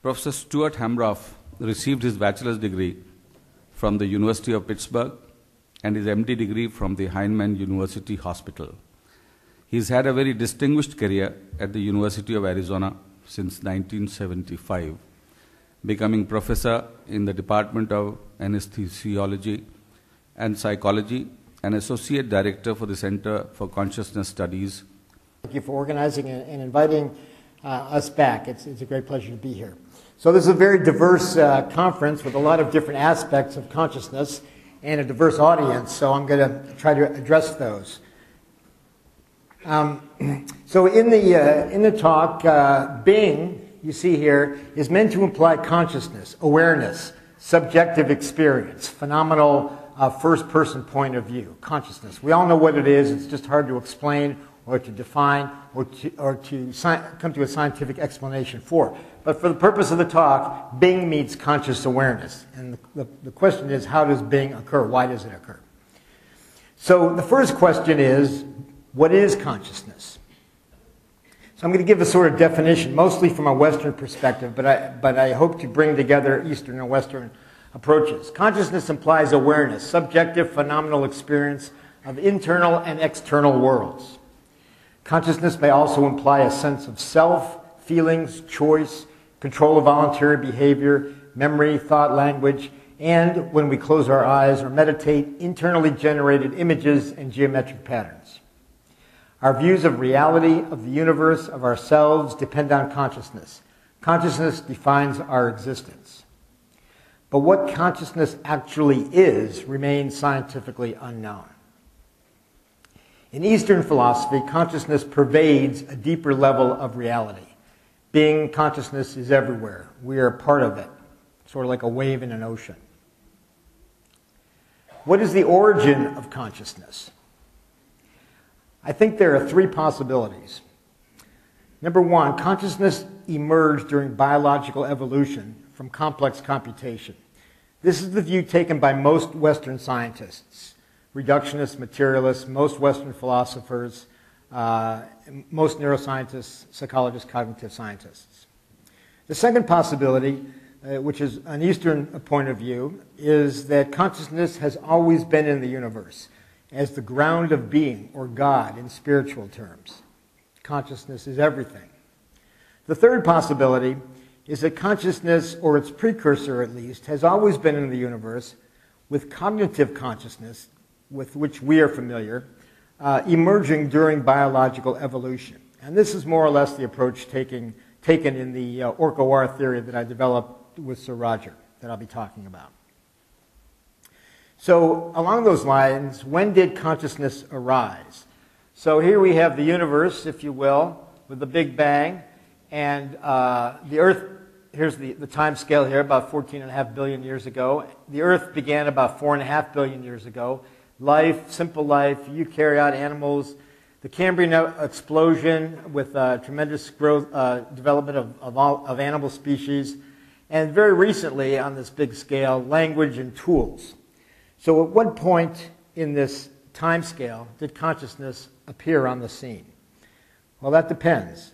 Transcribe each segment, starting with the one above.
Professor Stuart Hamroff received his bachelor's degree from the University of Pittsburgh and his MD degree from the Heinemann University Hospital. He's had a very distinguished career at the University of Arizona since 1975, becoming professor in the Department of Anesthesiology and Psychology and associate director for the Center for Consciousness Studies. Thank you for organizing and inviting us back. It's a great pleasure to be here. So this is a very diverse conference with a lot of different aspects of consciousness and a diverse audience, so I'm going to try to address those. So in the talk, being, you see here, is meant to imply consciousness, awareness, subjective experience, phenomenal first-person point of view, consciousness. We all know what it is. It's just hard to explain or to define or to come to a scientific explanation for. But for the purpose of the talk, being means conscious awareness. And the question is, how does being occur? Why does it occur? So the first question is, what is consciousness? So I'm going to give a sort of definition, mostly from a Western perspective, but I hope to bring together Eastern and Western approaches. Consciousness implies awareness, subjective phenomenal experience of internal and external worlds. Consciousness may also imply a sense of self, feelings, choice, control of voluntary behavior, memory, thought, language, and, when we close our eyes or meditate, internally generated images and geometric patterns. Our views of reality, of the universe, of ourselves depend on consciousness. Consciousness defines our existence. But what consciousness actually is remains scientifically unknown. In Eastern philosophy, consciousness pervades a deeper level of reality. Being consciousness is everywhere. We are part of it, sort of like a wave in an ocean. What is the origin of consciousness? I think there are three possibilities. Number one, consciousness emerged during biological evolution from complex computation. This is the view taken by most Western scientists, reductionists, materialists, most Western philosophers, most neuroscientists, psychologists, cognitive scientists. The second possibility, which is an Eastern point of view, is that consciousness has always been in the universe as the ground of being, or God in spiritual terms. Consciousness is everything. The third possibility is that consciousness, or its precursor at least, has always been in the universe with cognitive consciousness, with which we are familiar, emerging during biological evolution. And this is more or less the approach taken in the orch-OR theory that I developed with Sir Roger, that I'll be talking about. So along those lines, when did consciousness arise? So here we have the universe, if you will, with the Big Bang, and the Earth, here's the time scale here, about 14.5 billion years ago. The Earth began about 4.5 billion years ago. Life, simple life, eukaryote animals, the Cambrian explosion with tremendous growth, development of animal species, and very recently, on this big scale, language and tools. So at what point in this time scale did consciousness appear on the scene? Well, that depends.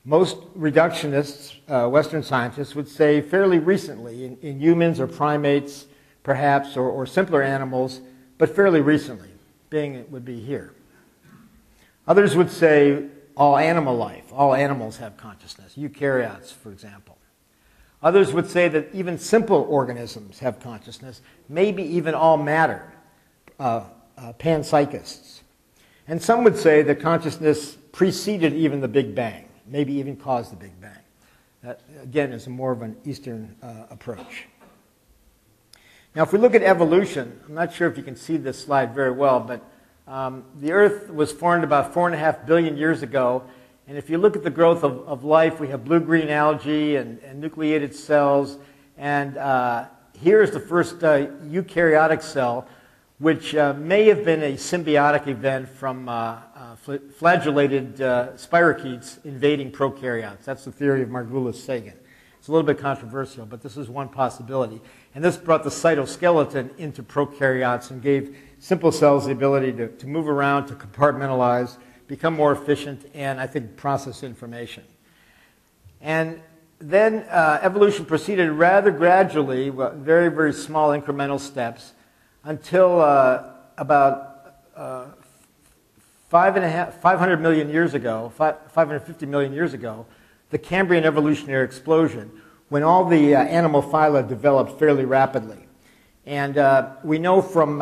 Most reductionists, Western scientists, would say fairly recently, in humans or primates, perhaps, or simpler animals, but fairly recently, being it would be here. Others would say all animal life, all animals have consciousness, eukaryotes, for example. Others would say that even simple organisms have consciousness, maybe even all matter, panpsychists. And some would say that consciousness preceded even the Big Bang, maybe even caused the Big Bang. That, again, is more of an Eastern approach. Now, if we look at evolution, I'm not sure if you can see this slide very well, but the Earth was formed about 4.5 billion years ago. And if you look at the growth of life, we have blue-green algae and nucleated cells. And here is the first eukaryotic cell, which may have been a symbiotic event from flagellated spirochetes invading prokaryotes. That's the theory of Margulis-Sagan. It's a little bit controversial, but this is one possibility. And this brought the cytoskeleton into prokaryotes and gave simple cells the ability to move around, to compartmentalize, become more efficient, and I think process information. And evolution proceeded rather gradually, very, very small incremental steps, until about 500 million years ago, 550 million years ago, the Cambrian evolutionary explosion, when all the animal phyla developed fairly rapidly. And we know from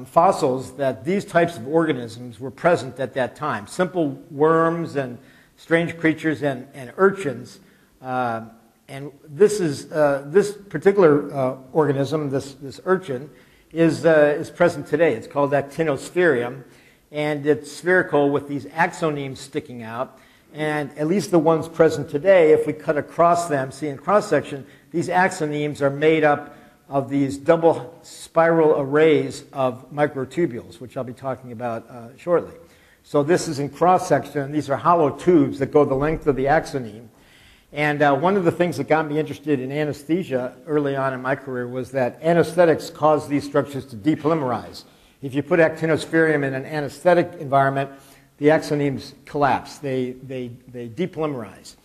fossils that these types of organisms were present at that time. Simple worms and strange creatures and urchins. And this particular organism, this urchin, is present today. It's called Actinospherium, and it's spherical with these axonemes sticking out. And at least the ones present today, if we cut across them, see in cross-section, these axonemes are made up of these double spiral arrays of microtubules, which I'll be talking about shortly. So this is in cross-section, and these are hollow tubes that go the length of the axoneme. And one of the things that got me interested in anesthesia early on in my career was that anesthetics cause these structures to depolymerize. If you put actinospherium in an anesthetic environment, the axonemes collapse. They depolymerize.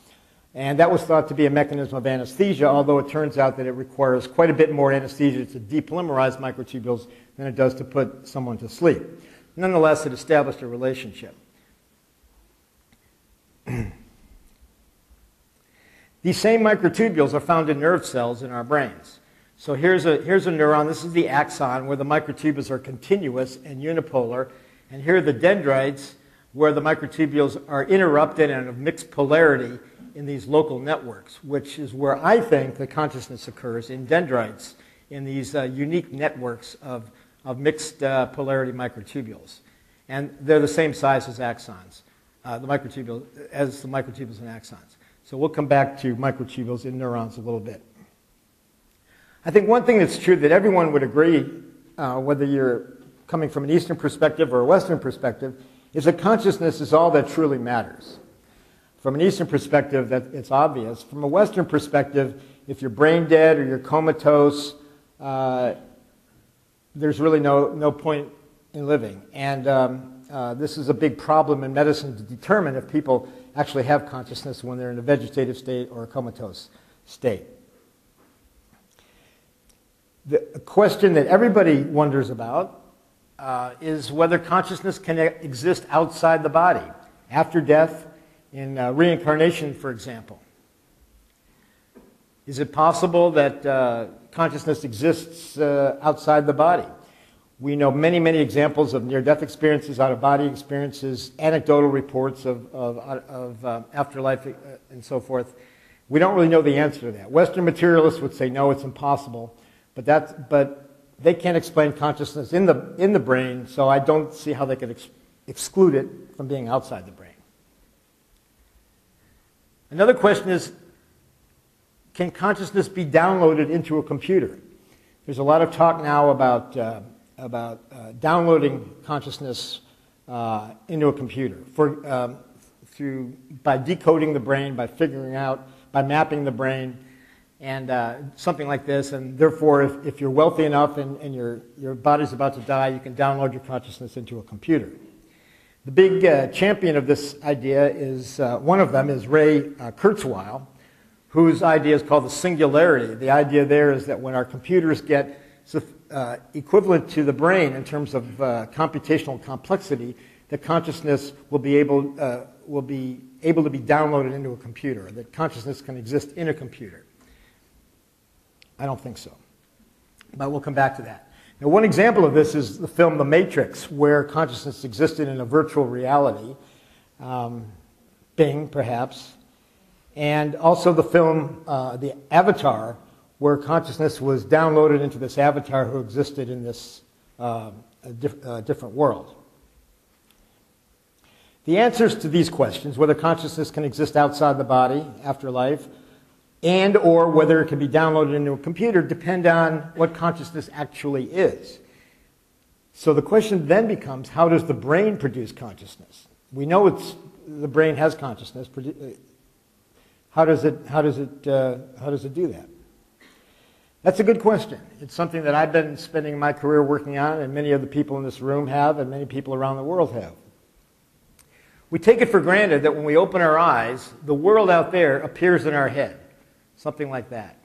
And that was thought to be a mechanism of anesthesia, although it turns out that it requires quite a bit more anesthesia to depolymerize microtubules than it does to put someone to sleep. Nonetheless, it established a relationship. These same microtubules are found in nerve cells in our brains. So here's a neuron. This is the axon, where the microtubules are continuous and unipolar. And here are the dendrites, where the microtubules are interrupted and of mixed polarity in these local networks, which is where I think the consciousness occurs, in dendrites, in these unique networks of mixed polarity microtubules. And they're the same size as axons, the microtubules and axons. So we'll come back to microtubules in neurons a little bit. I think one thing that's true that everyone would agree, whether you're coming from an Eastern perspective or a Western perspective, is that consciousness is all that truly matters. From an Eastern perspective, that it's obvious. From a Western perspective, if you're brain dead or you're comatose, there's really no point in living. And this is a big problem in medicine to determine if people actually have consciousness when they're in a vegetative state or a comatose state. The question that everybody wonders about is whether consciousness can exist outside the body, after death, in reincarnation, for example. Is it possible that consciousness exists outside the body? We know many, many examples of near-death experiences, out-of-body experiences, anecdotal reports of afterlife, and so forth. We don't really know the answer to that. Western materialists would say, no, it's impossible. But they can't explain consciousness in the brain, so I don't see how they could exclude it from being outside the brain. Another question is, can consciousness be downloaded into a computer? There's a lot of talk now about downloading consciousness into a computer by decoding the brain, by mapping the brain, and something like this. And therefore, if you're wealthy enough and your body's about to die, you can download your consciousness into a computer. The big champion of this idea is, one of them is Ray Kurzweil, whose idea is called the singularity. The idea there is that when our computers get equivalent to the brain in terms of computational complexity, that consciousness will be able to be downloaded into a computer, that consciousness can exist in a computer. I don't think so, but we'll come back to that. Now, one example of this is the film The Matrix, where consciousness existed in a virtual reality, Bing, perhaps, and also the film The Avatar, where consciousness was downloaded into this avatar who existed in this different world. The answers to these questions, whether consciousness can exist outside the body after life, and or whether it can be downloaded into a computer, depend on what consciousness actually is. So the question then becomes, how does the brain produce consciousness? We know the brain has consciousness. How does it do that? That's a good question. It's something that I've been spending my career working on, and many of the people in this room have, and many people around the world have. We take it for granted that when we open our eyes, the world out there appears in our head. something like that.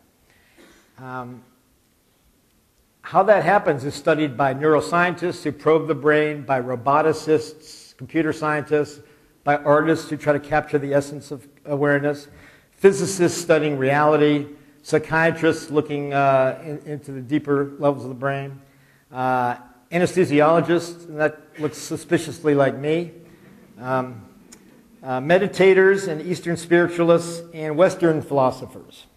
How that happens is studied by neuroscientists who probe the brain, by roboticists, computer scientists, by artists who try to capture the essence of awareness, physicists studying reality, psychiatrists looking into the deeper levels of the brain, anesthesiologists, and that looks suspiciously like me, meditators and Eastern spiritualists, and Western philosophers.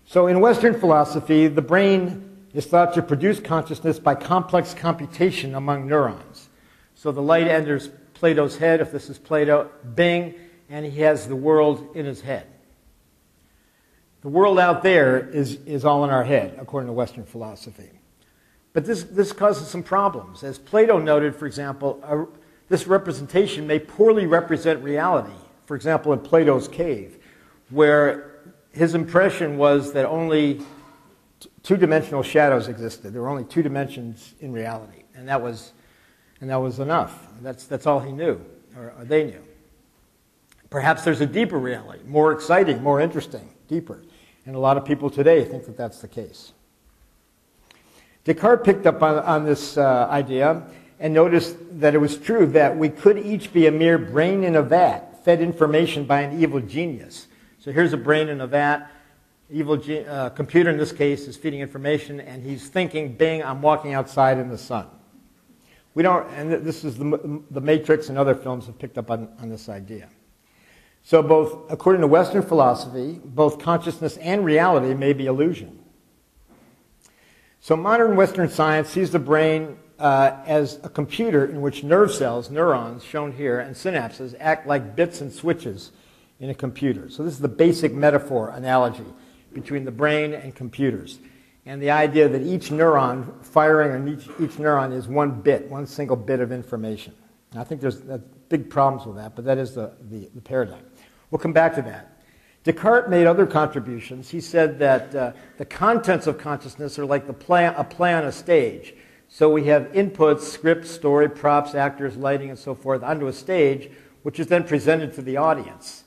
So in Western philosophy, the brain is thought to produce consciousness by complex computation among neurons. So the light enters Plato's head, if this is Plato, bing, and he has the world in his head. The world out there is all in our head, according to Western philosophy. But this causes some problems. As Plato noted, for example, this representation may poorly represent reality. For example, in Plato's cave, where his impression was that only two-dimensional shadows existed. There were only two dimensions in reality, and that was enough. That's all he knew, or they knew. Perhaps there's a deeper reality, more exciting, more interesting, deeper. And a lot of people today think that that's the case. Descartes picked up on this idea and noticed that it was true that we could each be a mere brain in a vat, fed information by an evil genius. So here's a brain in a vat. Evil computer, in this case, is feeding information, and he's thinking, bing, I'm walking outside in the sun. We don't, and this is the Matrix and other films have picked up on this idea. So both, according to Western philosophy, both consciousness and reality may be illusion. So modern Western science sees the brain as a computer in which nerve cells, neurons, shown here, and synapses act like bits and switches in a computer. So this is the basic metaphor, analogy, between the brain and computers. And the idea that each neuron, firing on each neuron is one bit, one single bit of information. And I think there's big problems with that, but that is the paradigm. We'll come back to that. Descartes made other contributions. He said that the contents of consciousness are like a play on a stage. So we have inputs, script, story, props, actors, lighting, and so forth onto a stage, which is then presented to the audience.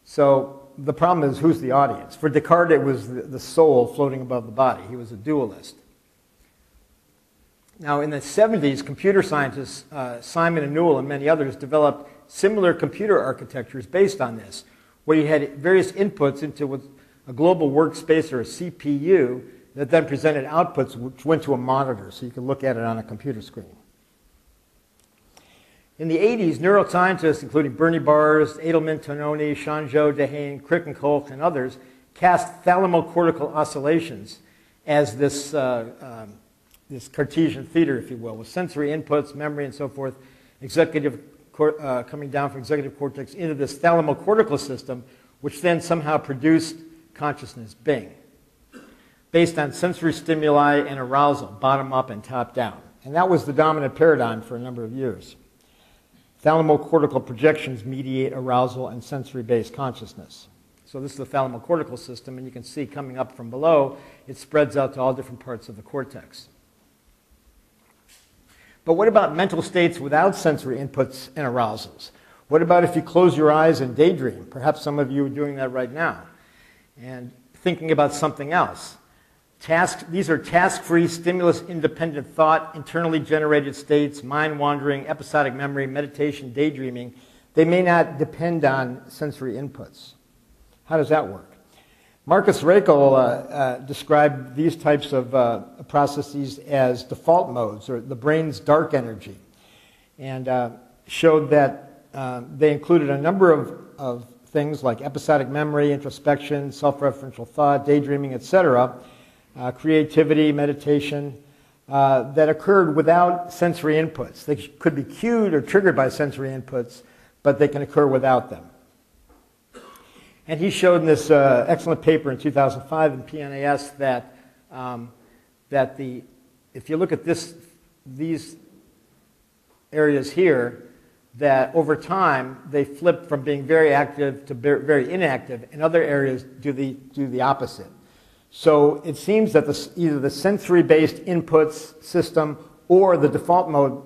So the problem is, who's the audience? For Descartes, it was the soul floating above the body. He was a dualist. Now, in the 70s, computer scientists, Simon and Newell and many others, developed similar computer architectures based on this, where you had various inputs into a global workspace or a CPU that then presented outputs which went to a monitor, so you could look at it on a computer screen. In the 80s, neuroscientists, including Bernie Bars, Edelman, Tononi, Shanzhou, Dehane, Crick and Kolk, and others, cast thalamocortical oscillations as this Cartesian theater, if you will, with sensory inputs, memory, and so forth, coming down from executive cortex into this thalamocortical system, which then somehow produced consciousness, bing, based on sensory stimuli and arousal, bottom up and top down. And that was the dominant paradigm for a number of years. Thalamocortical projections mediate arousal and sensory-based consciousness. So this is the thalamocortical system, and you can see coming up from below, it spreads out to all different parts of the cortex. But what about mental states without sensory inputs and arousals? What about if you close your eyes and daydream? Perhaps some of you are doing that right now, and thinking about something else. These are task-free, stimulus-independent thought, internally generated states, mind-wandering, episodic memory, meditation, daydreaming. They may not depend on sensory inputs. How does that work? Marcus Raichle described these types of processes as default modes, or the brain's dark energy, and showed that they included a number of things like episodic memory, introspection, self-referential thought, daydreaming, etc., creativity, meditation, that occurred without sensory inputs. They could be cued or triggered by sensory inputs, but they can occur without them. And he showed in this excellent paper in 2005 in PNAS that, if you look at these areas here, that over time they flip from being very active to very inactive, and other areas do the opposite. So it seems that either the sensory-based inputs system or the default mode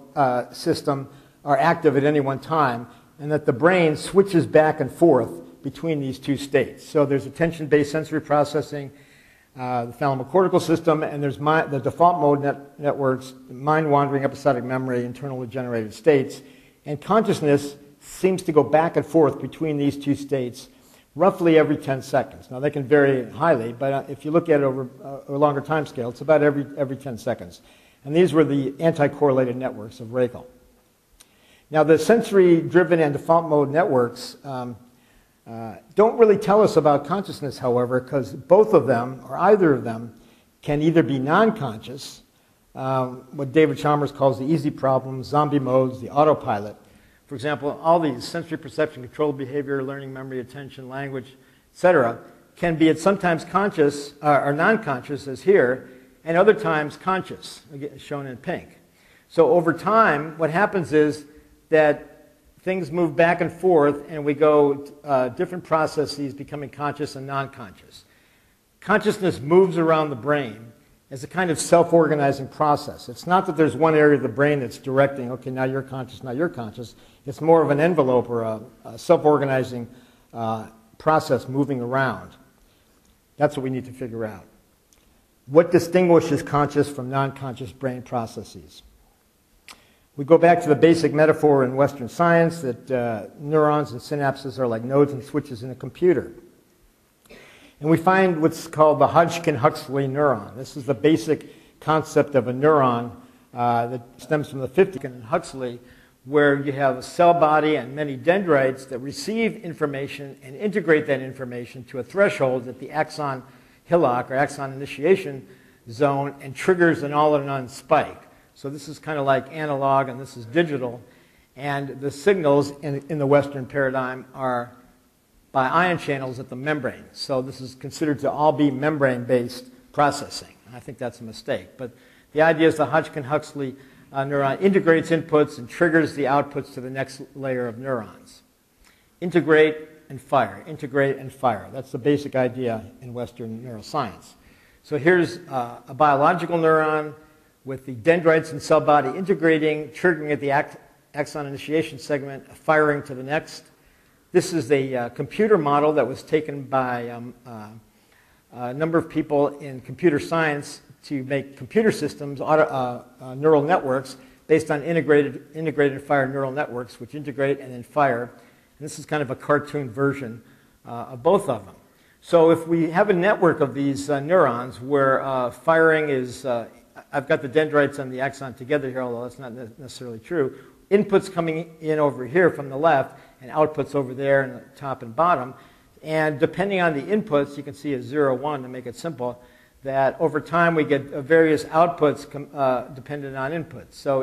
system are active at any one time, and that the brain switches back and forth between these two states. So there's attention-based sensory processing, the thalamocortical system, and there's the default mode networks, mind-wandering episodic memory, internally generated states. And consciousness seems to go back and forth between these two states roughly every 10 seconds. Now, they can vary highly, but if you look at it over a longer time scale, it's about every 10 seconds. And these were the anti-correlated networks of Rakel. Now, the sensory-driven and default mode networks don't really tell us about consciousness, however, because both of them, or either of them, can either be non-conscious, what David Chalmers calls the easy problems, zombie modes, the autopilot. For example, all these sensory perception, control behavior, learning, memory, attention, language, etc., can be at sometimes conscious or non-conscious, as here, and other times conscious, again, shown in pink. So over time, what happens is that things move back and forth, and we go different processes becoming conscious and non-conscious. Consciousness moves around the brain as a kind of self-organizing process. It's not that there's one area of the brain that's directing, okay, now you're conscious, now you're conscious. It's more of an envelope or a self-organizing process moving around. That's what we need to figure out. What distinguishes conscious from non-conscious brain processes? We go back to the basic metaphor in Western science that neurons and synapses are like nodes and switches in a computer. And we find what's called the Hodgkin-Huxley neuron. This is the basic concept of a neuron that stems from the 50s and Huxley, where you have a cell body and many dendrites that receive information and integrate that information to a threshold at the axon hillock or axon initiation zone and triggers an all or none spike. So this is kind of like analog and this is digital. And the signals in the Western paradigm are by ion channels at the membrane. So this is considered to all be membrane-based processing. I think that's a mistake. But the idea is the Hodgkin-Huxley neuron integrates inputs and triggers the outputs to the next layer of neurons. Integrate and fire. Integrate and fire. That's the basic idea in Western neuroscience. So here's a biological neuron with the dendrites and cell body integrating, triggering at the axon initiation segment, firing to the next. This is a computer model that was taken by a number of people in computer science to make computer systems, neural networks, based on integrated fire neural networks, which integrate and then fire. And this is kind of a cartoon version of both of them. So if we have a network of these neurons where firing is, I've got the dendrites and the axon together here, although that's not necessarily true. Inputs coming in over here from the left, and outputs over there in the top and bottom. And depending on the inputs, you can see a 0, 1 to make it simple, that over time we get various outputs dependent on inputs. So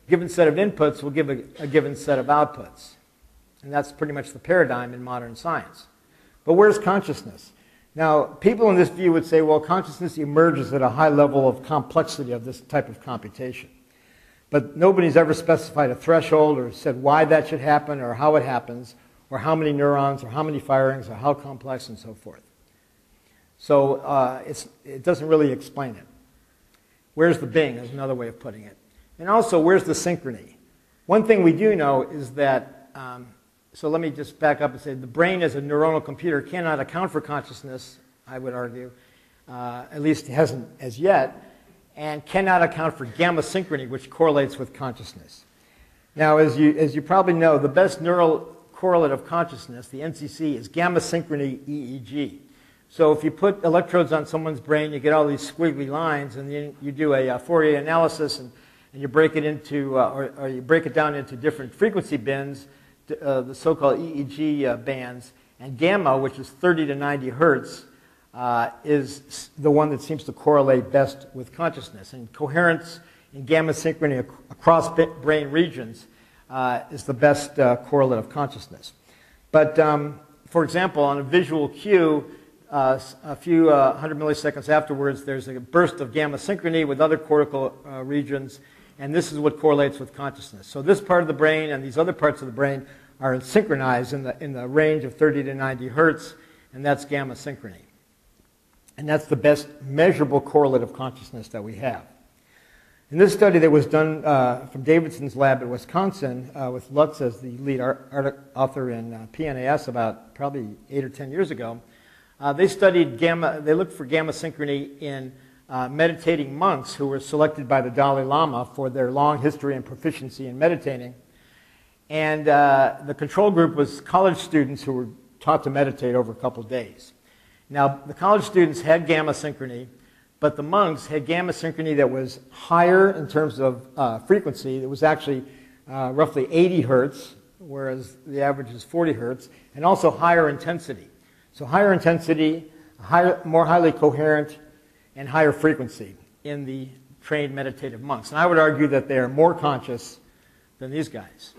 given set of inputs will give a given set of outputs. And that's pretty much the paradigm in modern science. But where's consciousness? Now, people in this view would say, well, consciousness emerges at a high level of complexity of this type of computation. But nobody's ever specified a threshold or said why that should happen or how it happens or how many neurons or how many firings or how complex and so forth. So it doesn't really explain it. Where's the Bing is another way of putting it. And also, where's the synchrony? One thing we do know is that, so let me just back up and say the brain as a neuronal computer cannot account for consciousness, I would argue, at least it hasn't as yet, and cannot account for gamma synchrony, which correlates with consciousness. Now, as you probably know, the best neural correlate of consciousness, the NCC, is gamma synchrony EEG. So if you put electrodes on someone's brain, you get all these squiggly lines, and then you do a Fourier analysis, and you break it into, or you break it down into different frequency bins, the so-called EEG bands, and gamma, which is 30 to 90 hertz, is the one that seems to correlate best with consciousness. And coherence in gamma synchrony across brain regions is the best correlate of consciousness. But for example, on a visual cue, a few 100 milliseconds afterwards, there's a burst of gamma synchrony with other cortical regions, and this is what correlates with consciousness. So this part of the brain and these other parts of the brain are synchronized in the range of 30 to 90 hertz, and that's gamma synchrony. And that's the best measurable correlate of consciousness that we have. In this study that was done from Davidson's lab at Wisconsin, with Lutz as the lead author in PNAS about probably 8 or 10 years ago, they looked for gamma synchrony in meditating monks who were selected by the Dalai Lama for their long history and proficiency in meditating. And the control group was college students who were taught to meditate over a couple of days. Now, the college students had gamma synchrony, but the monks had gamma synchrony that was higher in terms of frequency. It was actually roughly 80 hertz, whereas the average is 40 hertz, and also higher intensity. So higher intensity, more highly coherent, and higher frequency in the trained meditative monks. And I would argue that they are more conscious than these guys.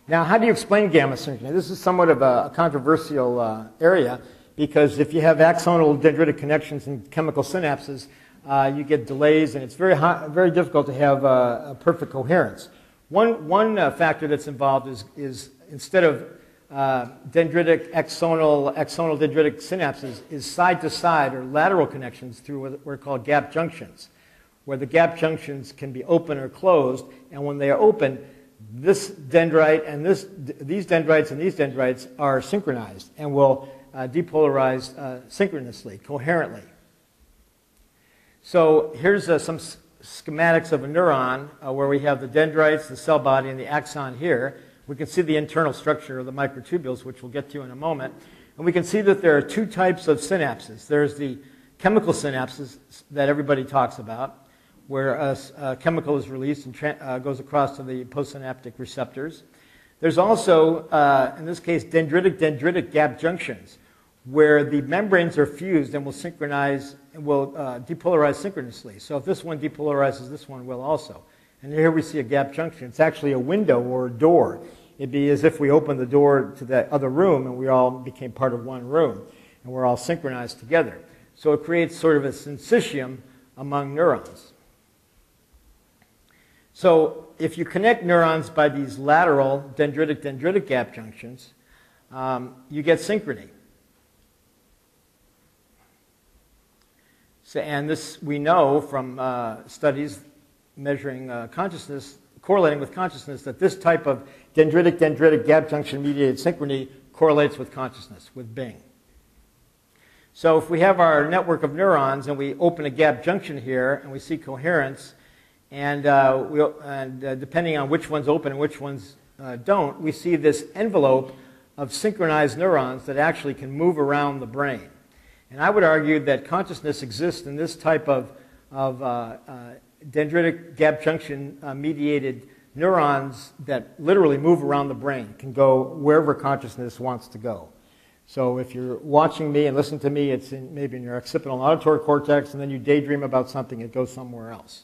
Now, how do you explain gamma synchrony? This is somewhat of a controversial area, because if you have axonal dendritic connections and chemical synapses, you get delays, and it's very difficult to have a perfect coherence. One factor that's involved is instead of dendritic axonal dendritic synapses, is side-to-side or lateral connections through what are called gap junctions, where the gap junctions can be open or closed, and when they are open, this dendrite and these dendrites and these dendrites are synchronized and will depolarize synchronously, coherently. So here's some schematics of a neuron where we have the dendrites, the cell body, and the axon here. We can see the internal structure of the microtubules, which we'll get to in a moment. And we can see that there are two types of synapses. There's the chemical synapses that everybody talks about, where a chemical is released and goes across to the postsynaptic receptors. There's also, in this case, dendritic gap junctions, where the membranes are fused and will synchronize and will depolarize synchronously. So if this one depolarizes, this one will also. And here we see a gap junction. It's actually a window or a door. It'd be as if we opened the door to that other room and we all became part of one room, and we're all synchronized together. So it creates sort of a syncytium among neurons. So if you connect neurons by these lateral dendritic gap junctions, you get synchrony. So, and this we know from studies measuring consciousness, correlating with consciousness, that this type of dendritic gap junction mediated synchrony correlates with consciousness, with Bing. So if we have our network of neurons and we open a gap junction here and we see coherence, and depending on which ones open and which ones don't, we see this envelope of synchronized neurons that actually can move around the brain. And I would argue that consciousness exists in this type of dendritic gap junction mediated neurons that literally move around the brain, can go wherever consciousness wants to go. So if you're watching me and listening to me, it's maybe in your occipital and auditory cortex, and then you daydream about something, it goes somewhere else.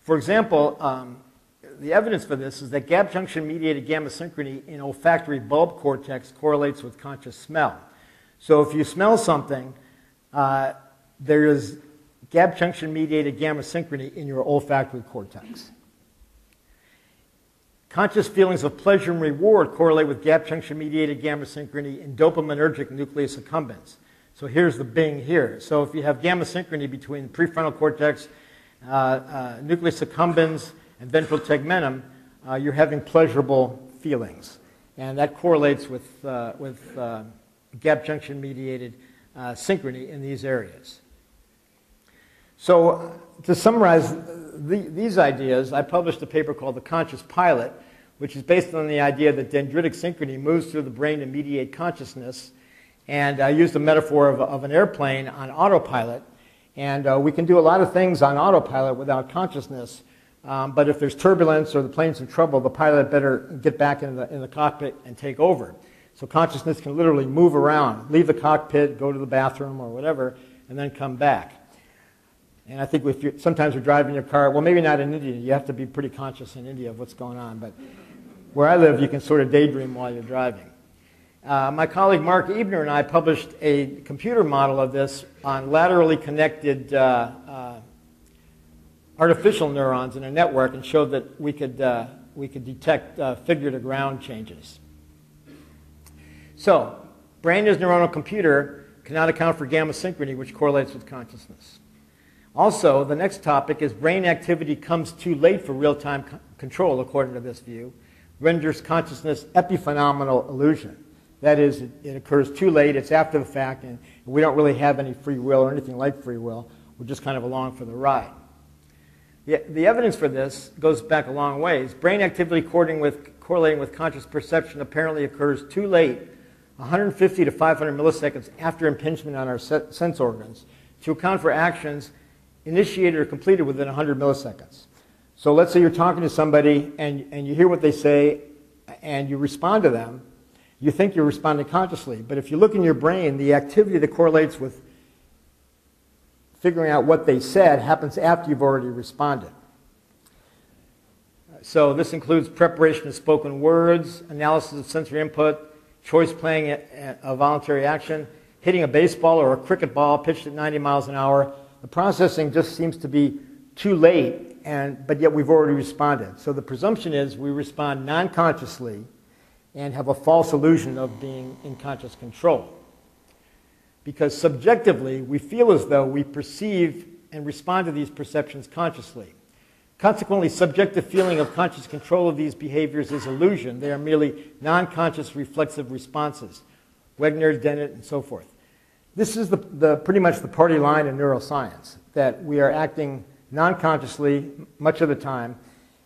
For example, the evidence for this is that gap junction mediated gamma synchrony in olfactory bulb cortex correlates with conscious smell. So if you smell something, there is gap junction mediated gamma synchrony in your olfactory cortex. Conscious feelings of pleasure and reward correlate with gap junction mediated gamma synchrony in dopaminergic nucleus accumbens. So here's the Bing here. So if you have gamma synchrony between prefrontal cortex, nucleus accumbens, and ventral tegmentum, you're having pleasurable feelings. And that correlates with gap junction mediated synchrony in these areas. So to summarize these ideas, I published a paper called The Conscious Pilot, which is based on the idea that dendritic synchrony moves through the brain to mediate consciousness. And I used a metaphor of an airplane on autopilot. And we can do a lot of things on autopilot without consciousness. But if there's turbulence or the plane's in trouble, the pilot better get back in the cockpit and take over. So consciousness can literally move around, leave the cockpit, go to the bathroom or whatever, and then come back. And I think if sometimes you're driving your car, well, maybe not in India. You have to be pretty conscious in India of what's going on. But where I live, you can sort of daydream while you're driving. My colleague Mark Ebner and I published a computer model of this on laterally connected artificial neurons in a network, and showed that we could detect figure-to-ground changes. So, brain as neuronal computer cannot account for gamma synchrony, which correlates with consciousness. Also, the next topic is brain activity comes too late for real-time control, according to this view, renders consciousness epiphenomenal illusion. That is, it occurs too late, it's after the fact, and we don't really have any free will or anything like free will. We're just kind of along for the ride. The evidence for this goes back a long ways. Brain activity correlating with conscious perception apparently occurs too late, 150 to 500 milliseconds after impingement on our sense organs, to account for actions initiated or completed within 100 milliseconds. So let's say you're talking to somebody and you hear what they say and you respond to them. You think you're responding consciously, but if you look in your brain, the activity that correlates with figuring out what they said happens after you've already responded. So this includes preparation of spoken words, analysis of sensory input, choice playing a voluntary action, hitting a baseball or a cricket ball pitched at 90 miles an hour. The processing just seems to be too late, but yet we've already responded. So the presumption is we respond non-consciously and have a false illusion of being in conscious control. Because subjectively, we feel as though we perceive and respond to these perceptions consciously. Consequently, subjective feeling of conscious control of these behaviors is illusion. They are merely non-conscious reflexive responses. Wegner, Dennett, and so forth. This is pretty much the party line in neuroscience, that we are acting non-consciously much of the time,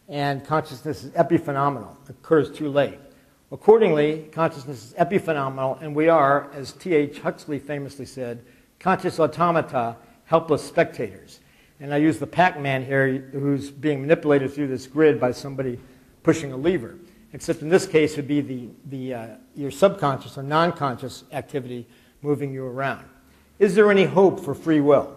and consciousness is epiphenomenal. It occurs too late. Accordingly, consciousness is epiphenomenal, and we are, as T.H. Huxley famously said, conscious automata, helpless spectators. And I use the Pac-Man here, who's being manipulated through this grid by somebody pushing a lever. Except in this case, it would be your subconscious or non-conscious activity moving you around. Is there any hope for free will?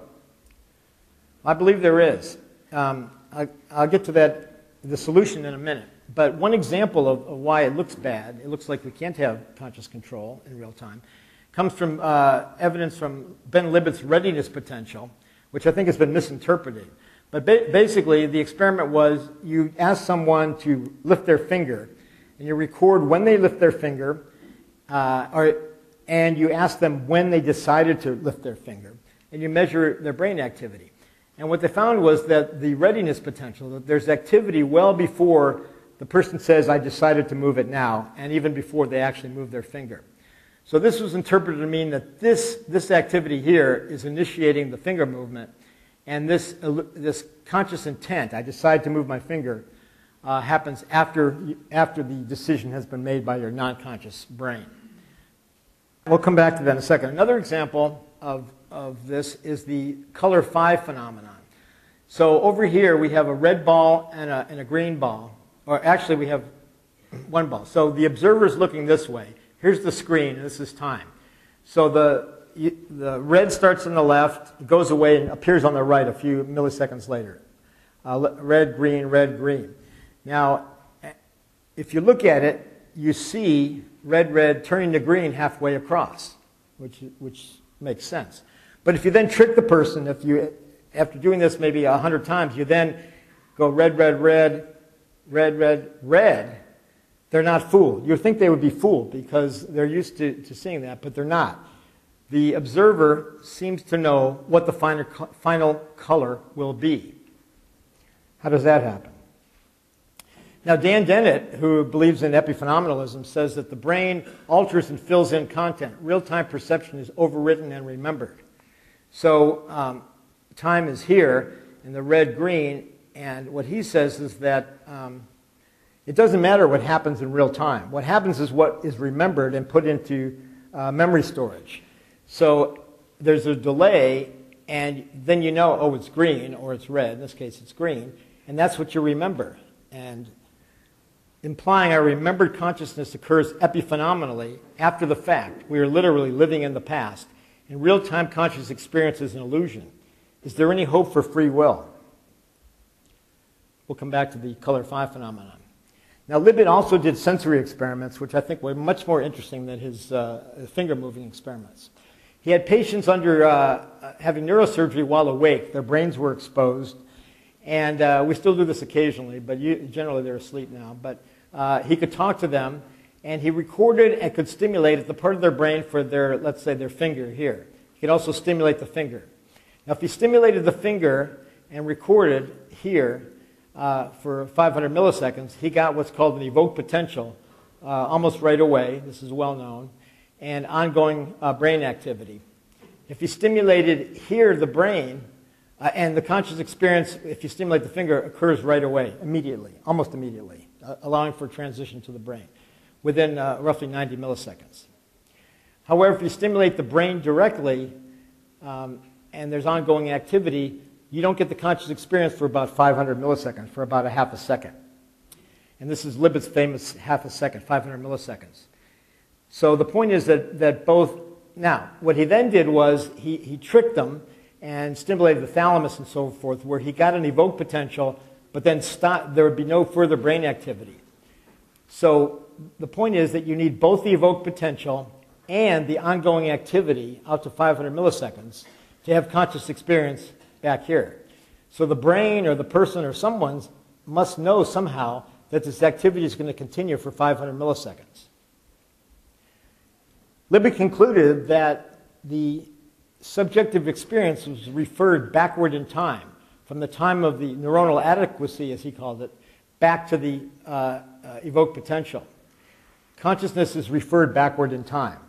I believe there is. I'll get to the solution in a minute. But one example of why it looks bad, it looks like we can't have conscious control in real time, comes from evidence from Ben Libet's readiness potential, which I think has been misinterpreted. But basically, the experiment was you ask someone to lift their finger, and you record when they lift their finger, and you ask them when they decided to lift their finger, and you measure their brain activity. And what they found was that the readiness potential, that there's activity well before the person says, I decided to move it now, and even before they actually move their finger. So this was interpreted to mean that this activity here is initiating the finger movement, and this conscious intent, I decide to move my finger, happens after the decision has been made by your non-conscious brain. We'll come back to that in a second. Another example of this is the color 5 phenomenon. So over here we have a red ball and a green ball. Or actually, we have one ball. So the observer is looking this way. Here's the screen, and this is time. So the red starts on the left, goes away, and appears on the right a few milliseconds later. Red, green. Now, if you look at it, you see red turning to green halfway across, which makes sense. But if you then trick the person, after doing this maybe 100 times, you then go red, they're not fooled. You think they would be fooled because they're used to seeing that, but they're not. The observer seems to know what the final color will be. How does that happen? Now, Dan Dennett, who believes in epiphenomenalism, says that the brain alters and fills in content. Real-time perception is overwritten and remembered. So time is here in the red-green, and what he says is that it doesn't matter what happens in real time. What happens is what is remembered and put into memory storage. So there's a delay, and then you know, oh, it's green, or it's red. In this case, it's green, and that's what you remember. And implying our remembered consciousness occurs epiphenomenally after the fact. We are literally living in the past. And real-time conscious experience is an illusion. Is there any hope for free will? We'll come back to the color 5 phenomenon. Now, Libet also did sensory experiments, which I think were much more interesting than his finger-moving experiments. He had patients under having neurosurgery while awake. Their brains were exposed. And we still do this occasionally, but generally they're asleep now. But he could talk to them, and he recorded and could stimulate the part of their brain for their, let's say, their finger here. He could also stimulate the finger. Now, if he stimulated the finger and recorded here for 500 milliseconds, he got what's called an evoked potential almost right away. This is well known. And ongoing brain activity. If you stimulated here the brain, and the conscious experience, if you stimulate the finger, occurs right away, immediately, almost immediately, allowing for transition to the brain within roughly 90 milliseconds. However, if you stimulate the brain directly and there's ongoing activity, you don't get the conscious experience for about 500 milliseconds, for about a half a second. And this is Libet's famous half a second, 500 milliseconds. So the point is that both, now, what he then did was he tricked them and stimulated the thalamus and so forth, where he got an evoked potential, but then there would be no further brain activity. So the point is that you need both the evoked potential and the ongoing activity out to 500 milliseconds to have conscious experience back here. So the brain or the person or someone must know somehow that this activity is going to continue for 500 milliseconds. Libet concluded that the subjective experience was referred backward in time, from the time of the neuronal adequacy, as he called it, back to the evoked potential. Consciousness is referred backward in time.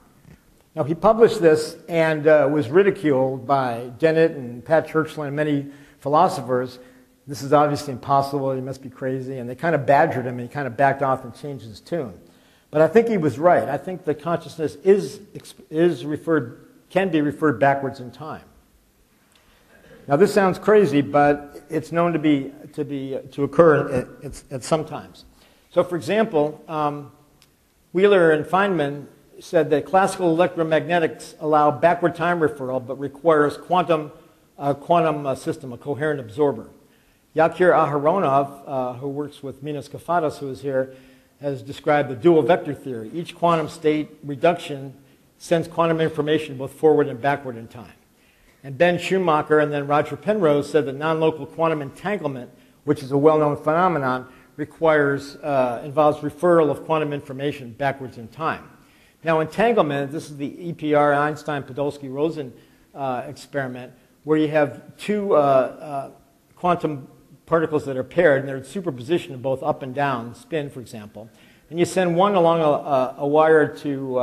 Now, he published this and was ridiculed by Dennett and Pat Churchland and many philosophers. This is obviously impossible, he must be crazy, and they kind of badgered him, and he kind of backed off and changed his tune. But I think he was right. I think that consciousness can be referred backwards in time. Now, this sounds crazy, but it's known to occur at some times. So, for example, Wheeler and Feynman said that classical electromagnetics allow backward time referral, but requires quantum system, a coherent absorber. Yakir Aharonov, who works with Minas Kafadas, who is here, has described the dual vector theory. Each quantum state reduction sends quantum information both forward and backward in time. And Ben Schumacher and then Roger Penrose said that non-local quantum entanglement, which is a well-known phenomenon, involves referral of quantum information backwards in time. Now, entanglement, this is the EPR, Einstein-Podolsky-Rosen experiment, where you have two quantum particles that are paired, and they're in superposition of both up and down, spin, for example. And you send one along a wire to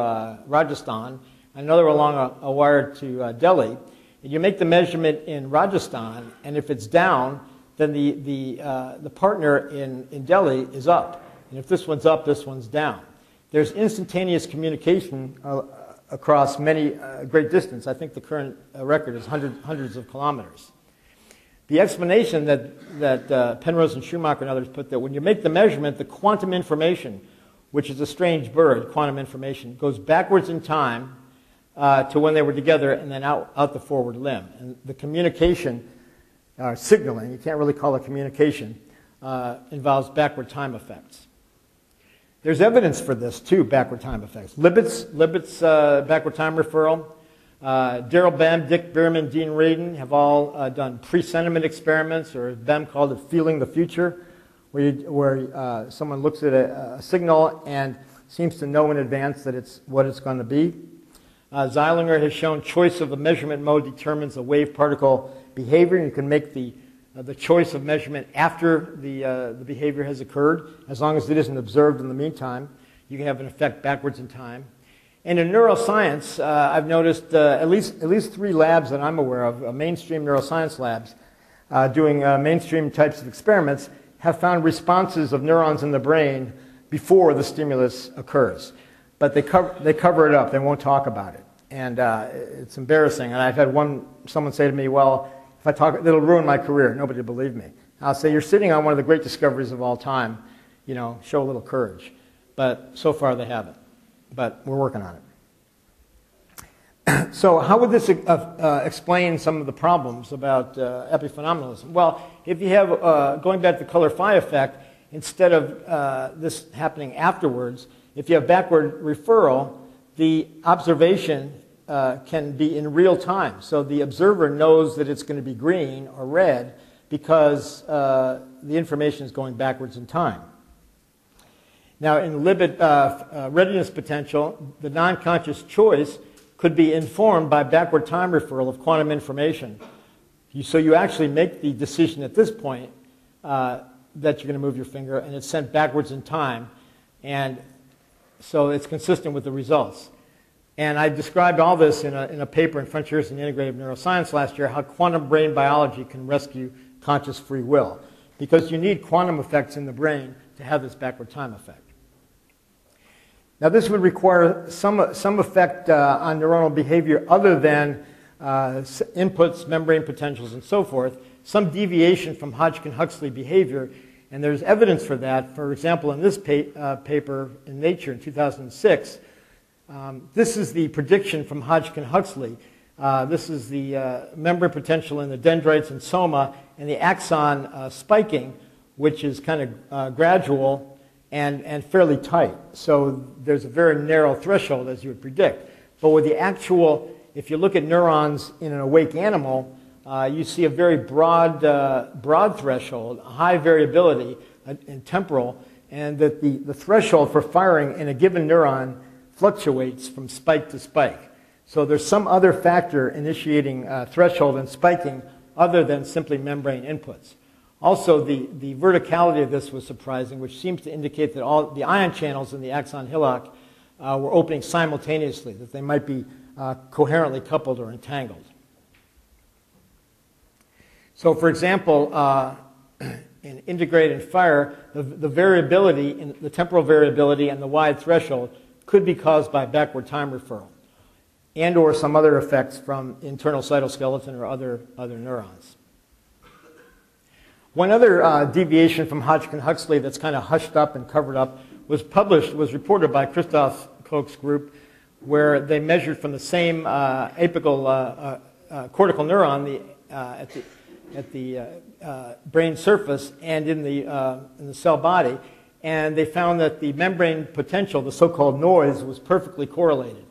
Rajasthan, another along a wire to Delhi, and you make the measurement in Rajasthan, and if it's down, then the partner in Delhi is up. And if this one's up, this one's down. There's instantaneous communication across many great distance. I think the current record is hundreds of kilometers. The explanation that Penrose and Schumacher and others put that when you make the measurement, the quantum information, which is a strange bird, quantum information, goes backwards in time to when they were together and then out the forward limb. And the communication, signaling, you can't really call it communication, involves backward time effects. There's evidence for this, too, backward time effects. Libet's backward time referral. Daryl Bem, Dick Bierman, Dean Radin have all done pre-sentiment experiments, or Bem called it feeling the future, where someone looks at a signal and seems to know in advance that it's what it's going to be. Zeilinger has shown choice of the measurement mode determines the wave-particle behavior. You can make the choice of measurement after the behavior has occurred, as long as it isn't observed in the meantime. You can have an effect backwards in time. And in neuroscience, I've noticed at least 3 labs that I'm aware of, mainstream neuroscience labs, doing mainstream types of experiments, have found responses of neurons in the brain before the stimulus occurs. But they cover it up. They won't talk about it. And it's embarrassing. And I've had someone say to me, well, if I talk, it'll ruin my career. Nobody will believe me. I'll say, you're sitting on one of the great discoveries of all time. You know, show a little courage. But so far they haven't. But we're working on it. So how would this explain some of the problems about epiphenomenalism? Well, if you have, going back to the color phi effect, instead of this happening afterwards, if you have backward referral, the observation can be in real time. So the observer knows that it's going to be green or red because the information is going backwards in time. Now, in Libet readiness potential, the non-conscious choice could be informed by backward time referral of quantum information So you actually make the decision at this point that you're going to move your finger, and it's sent backwards in time, and so it's consistent with the results. And I described all this in a paper in Frontiers in Integrative Neuroscience last year, how quantum brain biology can rescue conscious free will, because you need quantum effects in the brain to have this backward time effect. Now, this would require some effect on neuronal behavior other than inputs, membrane potentials, and so forth, some deviation from Hodgkin-Huxley behavior, and there's evidence for that. For example, in this paper in Nature in 2006, this is the prediction from Hodgkin-Huxley. This is the membrane potential in the dendrites and soma, and the axon spiking, which is kind of gradual and fairly tight. So there's a very narrow threshold, as you would predict. But with the actual, if you look at neurons in an awake animal, you see a very broad threshold, high variability in temporal, and that the threshold for firing in a given neuron fluctuates from spike to spike. So there's some other factor initiating threshold and spiking other than simply membrane inputs. Also, the verticality of this was surprising, which seems to indicate that all the ion channels in the axon hillock were opening simultaneously, that they might be coherently coupled or entangled. So, for example, in integrate and fire, the variability, in the temporal variability and the wide threshold could be caused by backward time referral and or some other effects from internal cytoskeleton or other neurons. One other deviation from Hodgkin-Huxley that's kind of hushed up and covered up was reported by Christoph Koch's group, where they measured from the same apical cortical neuron at the brain surface and in the cell body, and they found that the membrane potential, the so-called noise, was perfectly correlated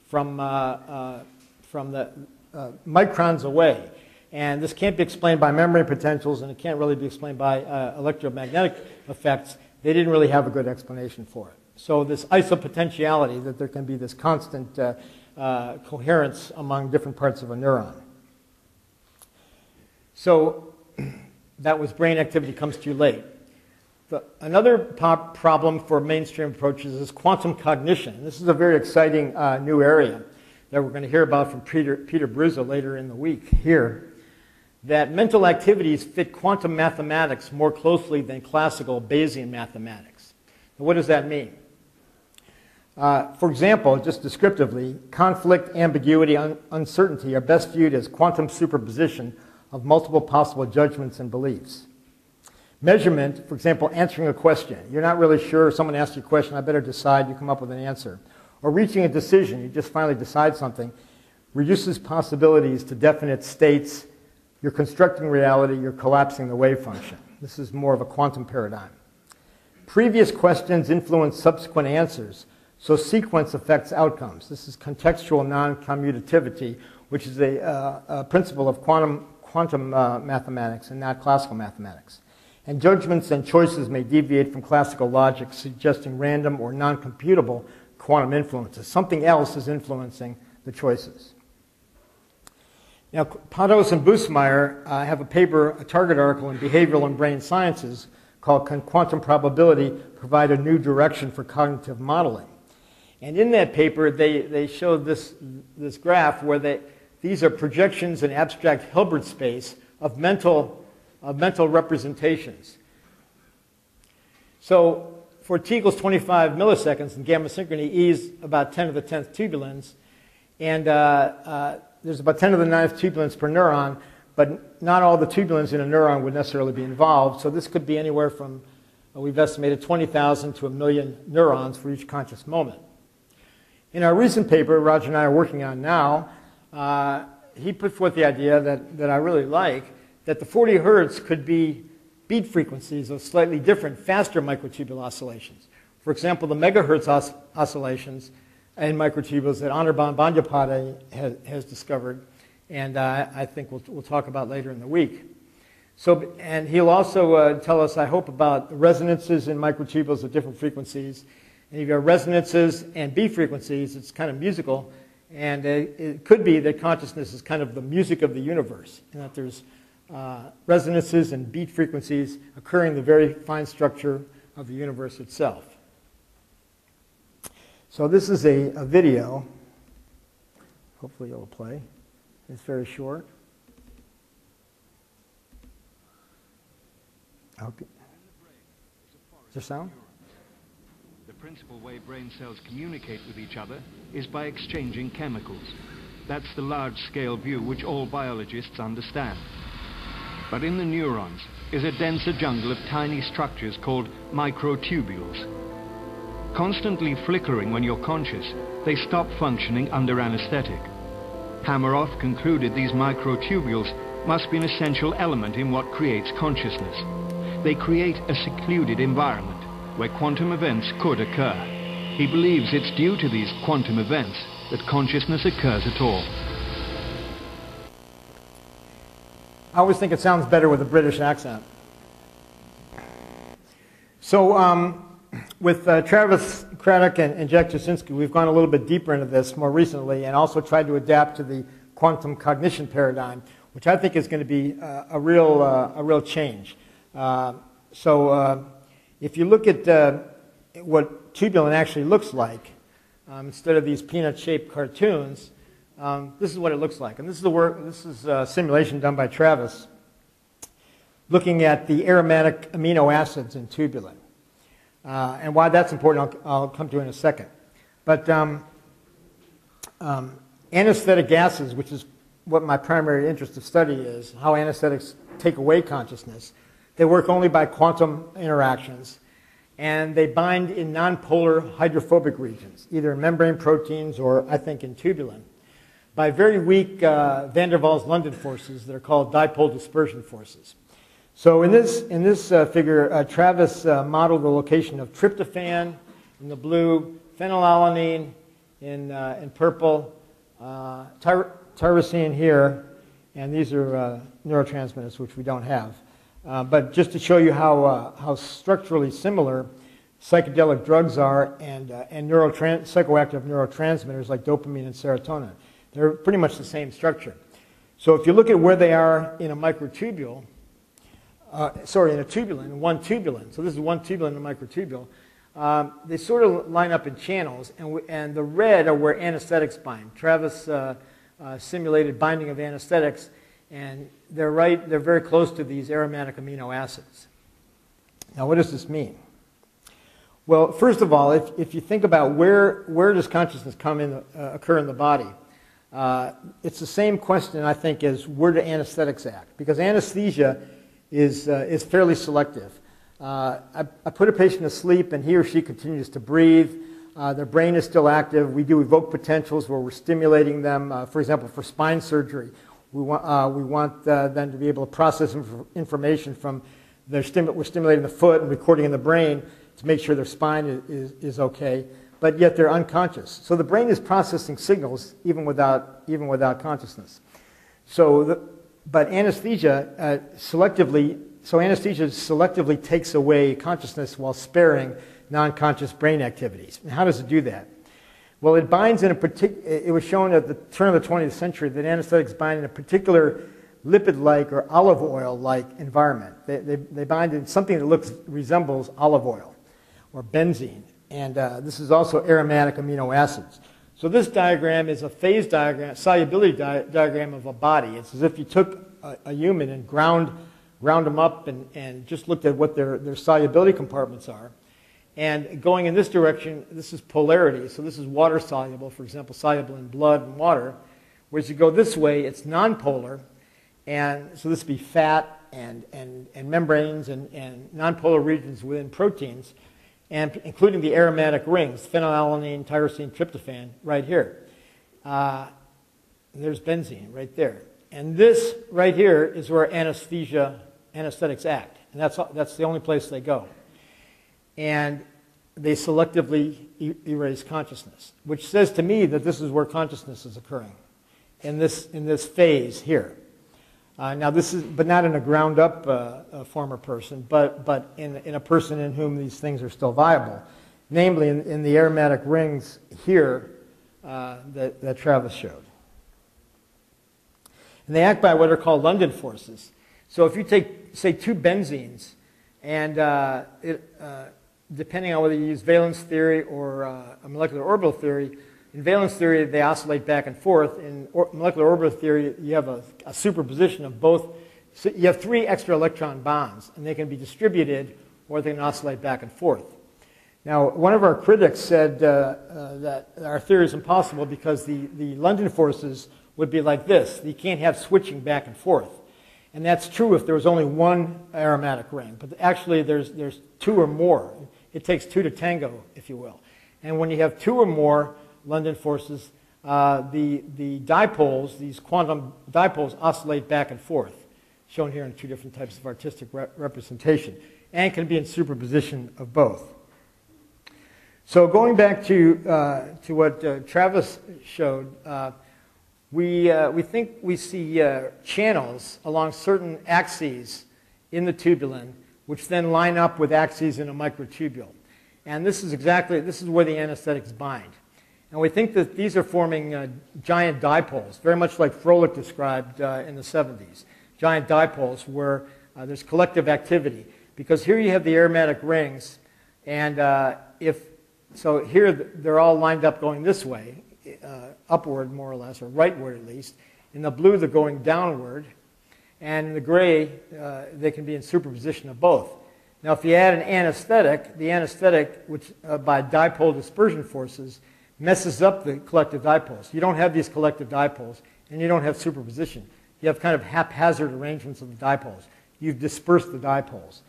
from the microns away. And this can't be explained by membrane potentials, and it can't really be explained by electromagnetic effects. They didn't really have a good explanation for it. So this isopotentiality, that there can be this constant coherence among different parts of a neuron. So that was brain activity comes too late. Another problem for mainstream approaches is quantum cognition. This is a very exciting new area that we're going to hear about from Peter Bruzza later in the week here. That mental activities fit quantum mathematics more closely than classical Bayesian mathematics. Now, what does that mean? For example, just descriptively, conflict, ambiguity, uncertainty are best viewed as quantum superposition of multiple possible judgments and beliefs. Measurement, for example, answering a question. You're not really sure, someone asks you a question, I better decide, you come up with an answer. Or reaching a decision, you just finally decide something, reduces possibilities to definite states. You're constructing reality, you're collapsing the wave function. This is more of a quantum paradigm. Previous questions influence subsequent answers, so sequence affects outcomes. This is contextual non-commutativity, which is a principle of quantum mathematics and not classical mathematics. And judgments and choices may deviate from classical logic, suggesting random or non-computable quantum influences. Something else is influencing the choices. Now, Pados and Busemeyer have a paper, a target article in Behavioral and Brain Sciences called Can Quantum Probability Provide a New Direction for Cognitive Modeling? And in that paper, they showed this graph where these are projections in abstract Hilbert space of mental representations. So for t equals 25 milliseconds in gamma synchrony, E is about 10 to the 10th tubulins, and there's about 10 to the 9th tubulins per neuron, but not all the tubulins in a neuron would necessarily be involved. So this could be anywhere from, we've estimated 20,000 to 1 million neurons for each conscious moment. In our recent paper, Roger and I are working on now, he put forth the idea that I really like, that the 40 hertz could be beat frequencies of slightly different, faster microtubule oscillations. For example, the megahertz oscillations in microtubules that Anirban Bandyapati has discovered, and I think we'll talk about later in the week. So, and he'll also tell us, I hope, about resonances in microtubules at different frequencies. And if you have resonances and beat frequencies, it's kind of musical. And it could be that consciousness is kind of the music of the universe, and that there's resonances and beat frequencies occurring in the very fine structure of the universe itself. So this is a video. Hopefully it will play. It's very short. Okay. Is there sound? The principal way brain cells communicate with each other is by exchanging chemicals. That's the large-scale view which all biologists understand. But in the neurons is a denser jungle of tiny structures called microtubules. Constantly flickering when you're conscious, they stop functioning under anesthetic. Hameroff concluded these microtubules must be an essential element in what creates consciousness. They create a secluded environment where quantum events could occur. He believes it's due to these quantum events that consciousness occurs at all. I always think it sounds better with a British accent. So with Travis Craddock and Jack Jasinski, we've gone a little bit deeper into this more recently and also tried to adapt to the quantum cognition paradigm, which I think is going to be a real change. If you look at what tubulin actually looks like, instead of these peanut-shaped cartoons, this is what it looks like. And this is the work. This is a simulation done by Travis, looking at the aromatic amino acids in tubulin, and why that's important. I'll come to in a second. But anesthetic gases, which is what my primary interest of study is, how anesthetics take away consciousness. They work only by quantum interactions, and they bind in nonpolar hydrophobic regions, either in membrane proteins or, I think, in tubulin, by very weak van der Waals London forces that are called dipole dispersion forces. So in this figure, Travis modeled the location of tryptophan in the blue, phenylalanine in purple, tyrosine here, and these are neurotransmitters, which we don't have. But just to show you how structurally similar psychedelic drugs are and psychoactive neurotransmitters like dopamine and serotonin. They're pretty much the same structure. So if you look at where they are in a microtubule, in a tubulin, one tubulin, so this is one tubulin in a microtubule, they sort of line up in channels, and the red are where anesthetics bind. Travis simulated binding of anesthetics, and they're very close to these aromatic amino acids. Now, what does this mean? Well, first of all, if you think about where does consciousness occur in the body, it's the same question, I think, as where do anesthetics act? Because anesthesia is fairly selective. I put a patient to sleep, and he or she continues to breathe. Their brain is still active. We do evoke potentials where we're stimulating them. For example, for spine surgery, we want them to be able to process information from we're stimulating the foot and recording in the brain to make sure their spine is okay, but yet they're unconscious. So the brain is processing signals even without consciousness. But anesthesia selectively takes away consciousness while sparing non-conscious brain activities. And how does it do that? Well, it binds in it was shown at the turn of the 20th century that anesthetics bind in a particular lipid-like or olive oil-like environment. They bind in something that resembles olive oil or benzene. And this is also aromatic amino acids. So this diagram is a phase diagram, solubility diagram of a body. It's as if you took a human and ground them up and just looked at what their solubility compartments are. And going in this direction, this is polarity. So this is water soluble, for example, soluble in blood and water. Whereas you go this way, it's nonpolar. And so this would be fat and membranes and nonpolar regions within proteins, and including the aromatic rings, phenylalanine, tyrosine, tryptophan, right here. There's benzene right there. And this right here is where anesthetics act. And that's the only place they go. And they selectively erase consciousness, which says to me that this is where consciousness is occurring, in this phase here. Now this is, but not in a ground-up former person, but in a person in whom these things are still viable. Namely, in the aromatic rings here, that Travis showed. And they act by what are called London forces. So if you take, say, two benzenes, and depending on whether you use valence theory or a molecular orbital theory, in valence theory they oscillate back and forth. In molecular orbital theory you have a superposition of both. So you have 3 extra electron bonds, and they can be distributed or they can oscillate back and forth. Now, one of our critics said that our theory is impossible because the London forces would be like this. You can't have switching back and forth. And that's true if there was only one aromatic ring. But actually, there's 2 or more. It takes 2 to tango, if you will. And when you have 2 or more London forces, the dipoles, these quantum dipoles, oscillate back and forth, shown here in 2 different types of artistic representation, and can be in superposition of both. So going back to what Travis showed, we think we see channels along certain axes in the tubulin, which then line up with axes in a microtubule. And this is where the anesthetics bind. And we think that these are forming giant dipoles, very much like Froelich described in the 70s. Giant dipoles where there's collective activity. Because here you have the aromatic rings, and so here they're all lined up going this way, upward more or less, or rightward at least. In the blue they're going downward, and in the gray they can be in superposition of both. Now if you add an anesthetic, the anesthetic, which by dipole dispersion forces, messes up the collective dipoles. You don't have these collective dipoles, and you don't have superposition. You have kind of haphazard arrangements of the dipoles. You've dispersed the dipoles.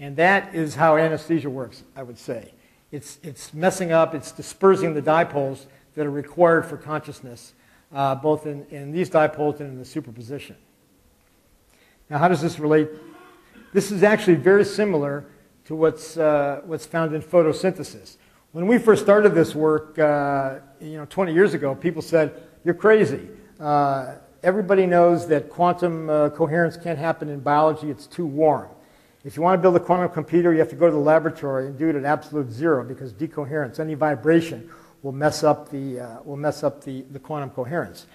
And that is how anesthesia works, I would say. It's messing up, it's dispersing the dipoles that are required for consciousness, both in these dipoles and in the superposition. Now, how does this relate? This is actually very similar to what's found in photosynthesis. When we first started this work, 20 years ago, people said, "You're crazy. Everybody knows that quantum coherence can't happen in biology. It's too warm. If you want to build a quantum computer, you have to go to the laboratory and do it at absolute zero because decoherence, any vibration, will mess up the quantum coherence."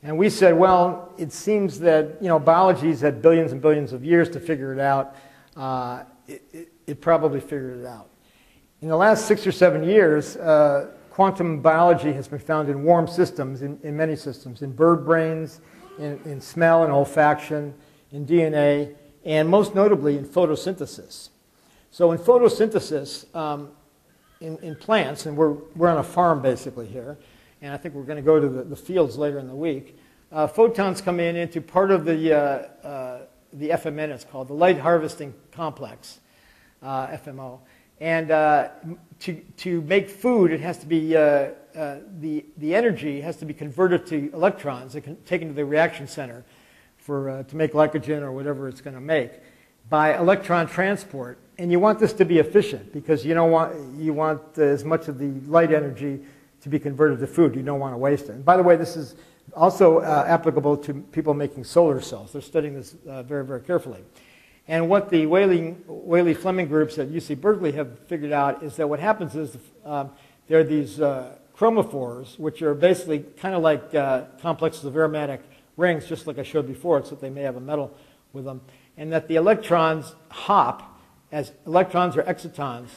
And we said, well, it seems that biology's had billions and billions of years to figure it out. It probably figured it out. In the last 6 or 7 years, quantum biology has been found in warm systems, in many systems, in bird brains, in smell and olfaction, in DNA, and most notably in photosynthesis. So in photosynthesis, in plants, and we're on a farm basically here, and I think we're going to go to the fields later in the week, photons come into part of the FMN, it's called, the light harvesting complex, FMO. And to make food, it has to be, the energy has to be converted to electrons that can taken to the reaction center to make glycogen or whatever it's going to make by electron transport. And you want this to be efficient because you want as much of the light energy to be converted to food. You don't want to waste it. And by the way, this is also applicable to people making solar cells. They're studying this very, very carefully. And what the Whaley-Fleming groups at UC Berkeley have figured out is that what happens is there are these chromophores, which are basically kind of like complexes of aromatic rings, just like I showed before, except they may have a metal with them, and that the electrons hop as electrons or excitons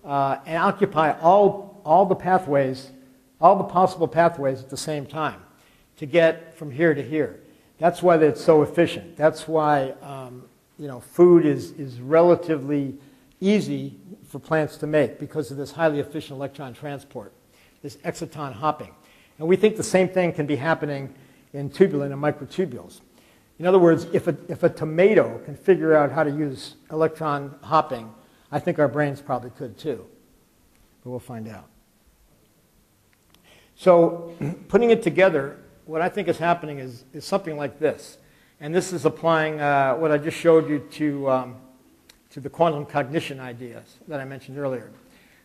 and occupy all the pathways, all the possible pathways at the same time to get from here to here. That's why it's so efficient. That's why food is relatively easy for plants to make because of this highly efficient electron transport, this exciton hopping. And we think the same thing can be happening in tubulin and microtubules. In other words, if a tomato can figure out how to use electron hopping, I think our brains probably could too. But we'll find out. So putting it together, what I think is happening is something like this. And this is applying what I just showed you to the quantum cognition ideas that I mentioned earlier.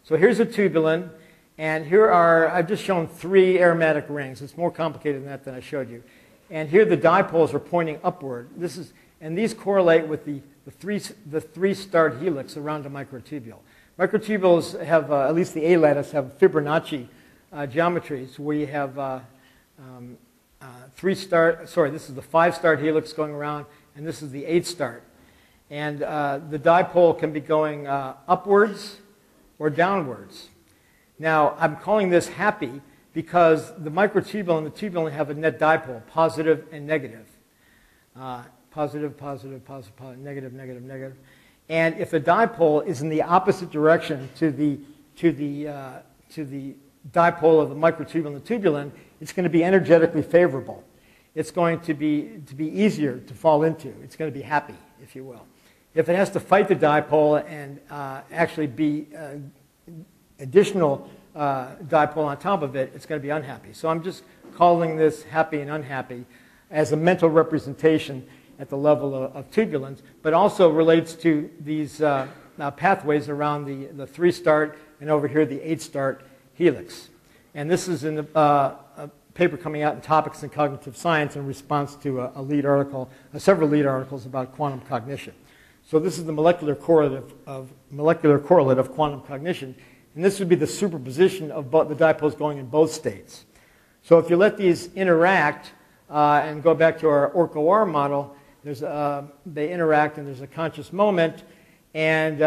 So here's a tubulin, and I've just shown 3 aromatic rings. It's more complicated than that than I showed you. And here the dipoles are pointing upward. And these correlate with the three-starred helix around a microtubule. Microtubules have, at least the A lattice, have Fibonacci geometries. We have this is the 5-start helix going around, and this is the 8-start. And the dipole can be going upwards or downwards. Now, I'm calling this happy because the microtubule and the tubule have a net dipole, positive and negative. Positive, positive, positive, positive, negative, negative, negative. And if the dipole is in the opposite direction to the dipole of the microtubule and the tubulin, it's going to be energetically favorable. It's going to be easier to fall into. It's going to be happy, if you will. If it has to fight the dipole and actually be additional dipole on top of it, it's going to be unhappy. So I'm just calling this happy and unhappy as a mental representation at the level of tubulins, but also relates to these pathways around the 3-start and over here the 8-start helix. And this is in a paper coming out in Topics in Cognitive Science in response to a lead article, several lead articles about quantum cognition. So this is the molecular correlate of quantum cognition, and this would be the superposition of the dipoles going in both states. So if you let these interact and go back to our orch-OR model, they interact and there's a conscious moment, and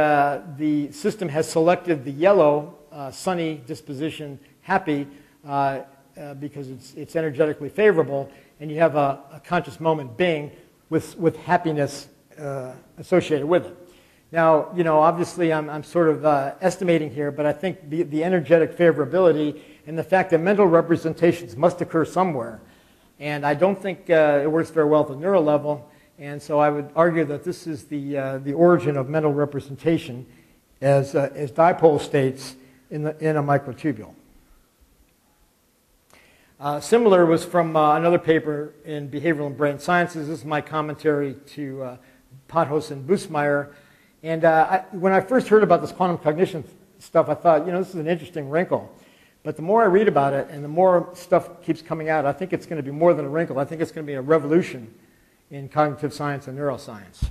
the system has selected the yellow sunny disposition happy because it's energetically favorable, and you have a conscious moment bing with happiness associated with it. Now, obviously I'm sort of estimating here, but I think the energetic favorability and the fact that mental representations must occur somewhere, and I don't think it works very well at the neural level, and so I would argue that this is the origin of mental representation as dipole states in a microtubule. Similar was from another paper in Behavioral and Brain Sciences. This is my commentary to Potthos and Boosmeyer. And when I first heard about this quantum cognition stuff, I thought, this is an interesting wrinkle. But the more I read about it and the more stuff keeps coming out, I think it's going to be more than a wrinkle. I think it's going to be a revolution in cognitive science and neuroscience.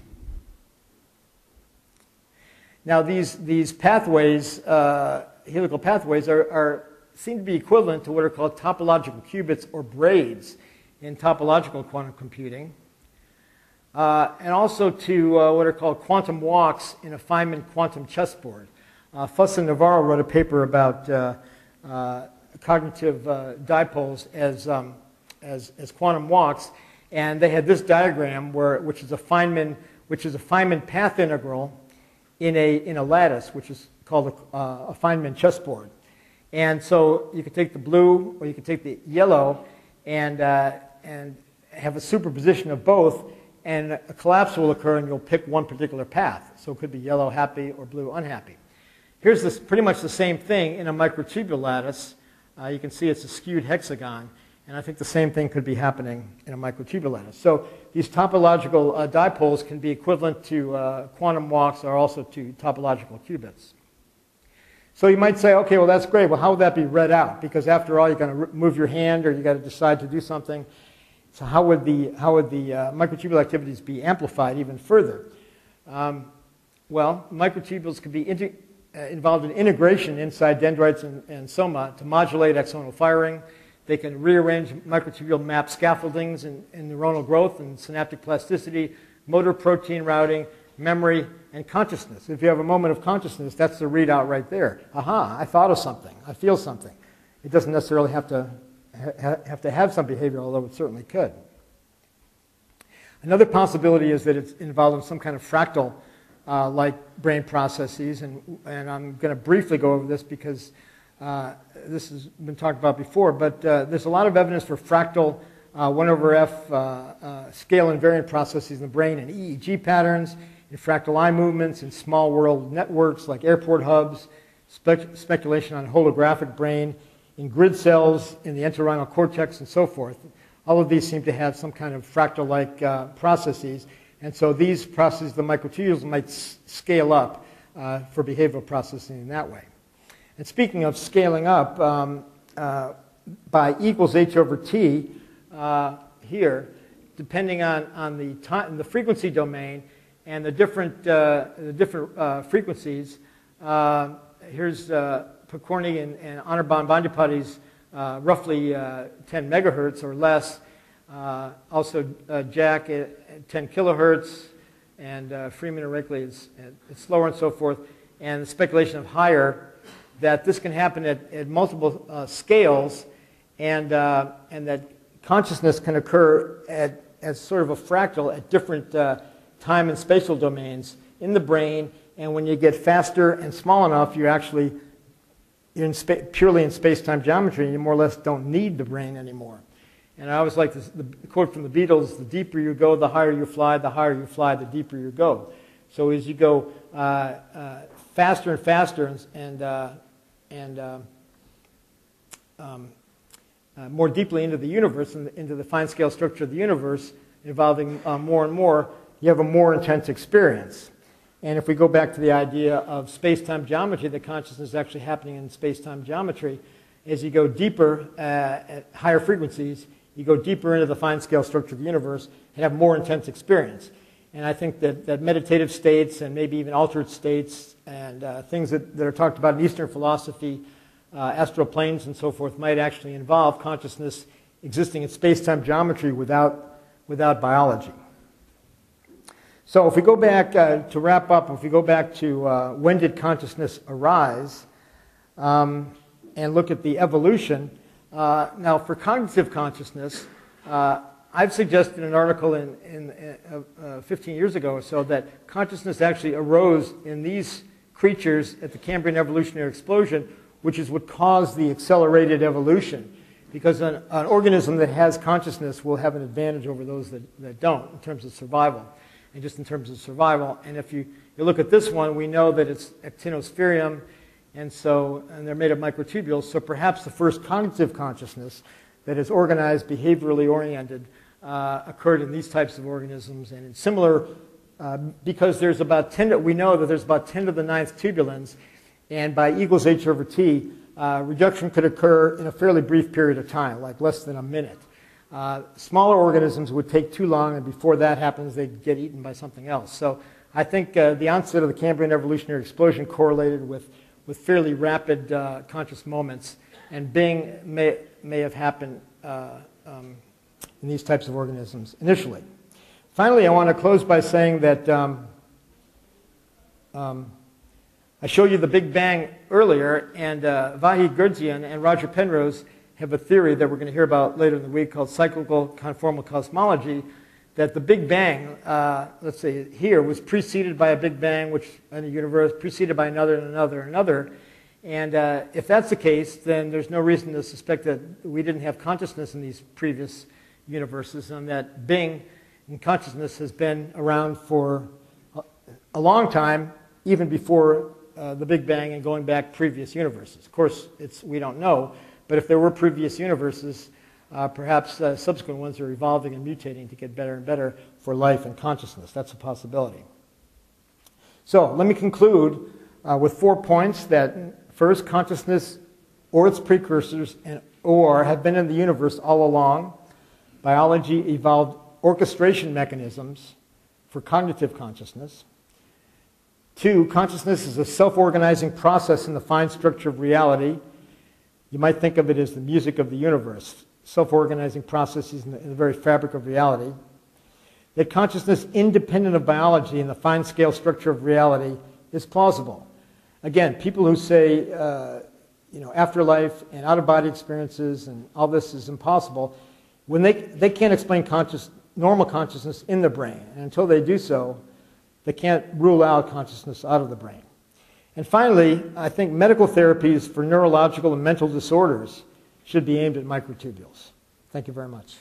Now, these pathways, helical pathways, seem to be equivalent to what are called topological qubits or braids in topological quantum computing, and also to what are called quantum walks in a Feynman quantum chessboard. Fuss and Navarro wrote a paper about cognitive dipoles as quantum walks, and they had this diagram which is a Feynman path integral in a lattice, which is called a Feynman chessboard. And so you could take the blue or you could take the yellow and have a superposition of both, and a collapse will occur and you'll pick one particular path. So it could be yellow happy or blue unhappy. Here's pretty much the same thing in a microtubule lattice. You can see it's a skewed hexagon, and I think the same thing could be happening in a microtubule lattice. So these topological dipoles can be equivalent to quantum walks or also to topological qubits. So you might say, okay, well that's great. Well, how would that be read out? Because after all, you're going to move your hand or you got to decide to do something. So how would the microtubule activities be amplified even further? Well, microtubules can be involved in integration inside dendrites and soma to modulate axonal firing. They can rearrange microtubule map scaffoldings in neuronal growth and synaptic plasticity, motor protein routing, memory, and consciousness. If you have a moment of consciousness, that's the readout right there. Aha, I thought of something. I feel something. It doesn't necessarily have to have some behavior, although it certainly could. Another possibility is that it's involved in some kind of fractal like brain processes, and I'm going to briefly go over this because this has been talked about before, but there's a lot of evidence for fractal 1 over f scale invariant processes in the brain and EEG patterns, in fractal eye movements, in small world networks like airport hubs, speculation on holographic brain, in grid cells, in the entorhinal cortex, and so forth. All of these seem to have some kind of fractal-like processes, and so these processes, the microtubules, might scale up for behavioral processing in that way. And speaking of scaling up, by equals h over t here, depending on the frequency domain and the different frequencies, here's Picorni and Anirban Bandypati's roughly 10 megahertz or less. Also Jack at 10 kilohertz, and Freeman and Rakeley is slower and so forth. And the speculation of higher, that this can happen at multiple scales, and that consciousness can occur as sort of a fractal at different time and spatial domains in the brain. And when you get faster and small enough, you're actually purely in space-time geometry, and you more or less don't need the brain anymore. And I always like the quote from the Beatles: the deeper you go, the higher you fly, the deeper you go. So as you go faster and faster and more deeply into the universe, into the fine-scale structure of the universe, involving more and more, you have a more intense experience. And if we go back to the idea of space-time geometry, that consciousness is actually happening in space-time geometry, as you go deeper at higher frequencies, you go deeper into the fine-scale structure of the universe and have more intense experience. And I think that meditative states and maybe even altered states and things that are talked about in Eastern philosophy, astral planes and so forth, might actually involve consciousness existing in space-time geometry without biology. So if we go back, to wrap up, if we go back to when did consciousness arise, and look at the evolution. Now, for cognitive consciousness, I've suggested in an article 15 years ago or so that consciousness actually arose in these creatures at the Cambrian evolutionary explosion, which is what caused the accelerated evolution. Because an organism that has consciousness will have an advantage over those that don't in terms of survival. And just in terms of survival. And if you look at this one, we know that it's actinospherium, and they're made of microtubules. So perhaps the first cognitive consciousness that is organized, behaviorally oriented, occurred in these types of organisms. And in similar, because there's about 10, we know that there's about 10 to the 9th tubulins, and by E equals H over T, reduction could occur in a fairly brief period of time, like less than a minute. Smaller organisms would take too long, and before that happens, they'd get eaten by something else. So I think the onset of the Cambrian evolutionary explosion correlated with fairly rapid conscious moments, and Bing may have happened in these types of organisms initially. Finally, I want to close by saying that I showed you the Big Bang earlier, and Vahid Gurdjian and Roger Penrose have a theory that we're going to hear about later in the week called Cyclical Conformal Cosmology, that the Big Bang, let's say here, was preceded by a Big Bang, which in the universe, preceded by another and another and another. And if that's the case, then there's no reason to suspect that we didn't have consciousness in these previous universes, and that Bing and consciousness has been around for a long time, even before the Big Bang and going back previous universes. Of course, we don't know. But if there were previous universes, perhaps subsequent ones are evolving and mutating to get better and better for life and consciousness. That's a possibility. So let me conclude with 4 points. That first, consciousness or its precursors or have been in the universe all along. Biology evolved orchestration mechanisms for cognitive consciousness. 2, consciousness is a self-organizing process in the fine structure of reality. You might think of it as the music of the universe, self-organizing processes in the very fabric of reality. That consciousness independent of biology in the fine-scale structure of reality is plausible. Again, people who say, afterlife and out-of-body experiences and all this is impossible, when they can't explain normal consciousness in the brain. And until they do so, they can't rule out consciousness out of the brain. And finally, I think medical therapies for neurological and mental disorders should be aimed at microtubules. Thank you very much.